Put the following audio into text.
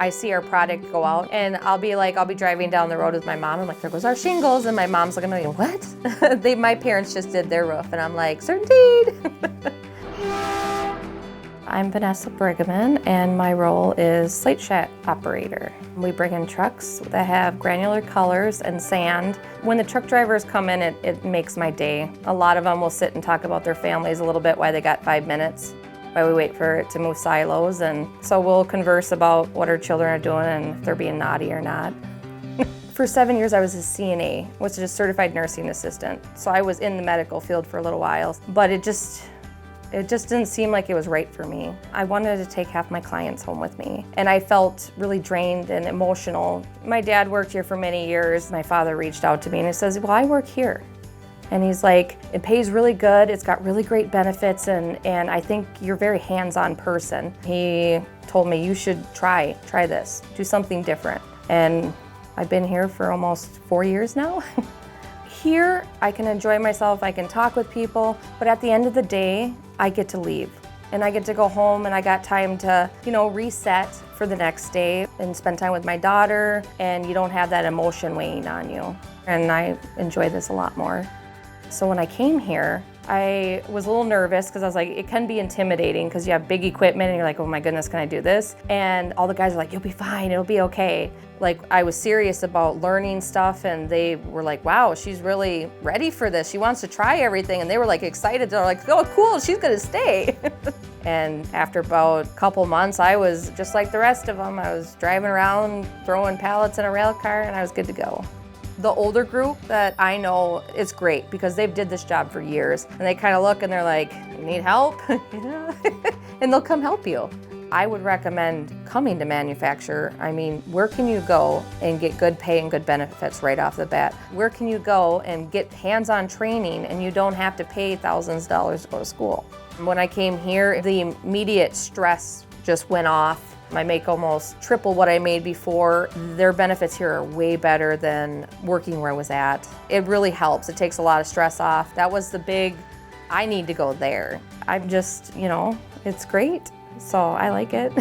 I see our product go out and I'll be driving down the road with my mom. I'm like, there goes our shingles. And my mom's looking at me, what? My parents just did their roof. And I'm like, certainty. I'm Vanessa Brigham, and my role is Slate shack operator. We bring in trucks that have granular colors and sand. When the truck drivers come in, it makes my day. A lot of them will sit and talk about their families a little bit, why they got 5 minutes, while we wait for it to move silos. And so we'll converse about what our children are doing and if they're being naughty or not. For 7 years, I was a CNA, which is a certified nursing assistant. So I was in the medical field for a little while, but it just didn't seem like it was right for me. I wanted to take half my clients home with me, and I felt really drained and emotional. My dad worked here for many years. My father reached out to me and he says, well, I work here. And he's like, it pays really good, it's got really great benefits, and I think you're a very hands-on person. He told me, you should try this, do something different. And I've been here for almost 4 years now. Here, I can enjoy myself, I can talk with people, but at the end of the day, I get to leave. And I get to go home and I got time to, reset for the next day and spend time with my daughter, and you don't have that emotion weighing on you. And I enjoy this a lot more. So when I came here, I was a little nervous because I was like, it can be intimidating because you have big equipment and you're like, oh my goodness, can I do this? And all the guys are like, you'll be fine, it'll be okay. Like, I was serious about learning stuff, and they were like, wow, she's really ready for this. She wants to try everything. And they were like excited. They're like, oh, cool, she's gonna stay. And after about a couple months, I was just like the rest of them. I was driving around, throwing pallets in a rail car, and I was good to go. The older group that I know, it's great because they've did this job for years, and they kind of look and they're like, you need help? And they'll come help you. I would recommend coming to manufacture. I mean, where can you go and get good pay and good benefits right off the bat? Where can you go and get hands-on training and you don't have to pay thousands of dollars to go to school? When I came here, the immediate stress just went off. I make almost triple what I made before. Their benefits here are way better than working where I was at. It really helps. It takes a lot of stress off. That was the big, I need to go there. I'm just, it's great. So I like it.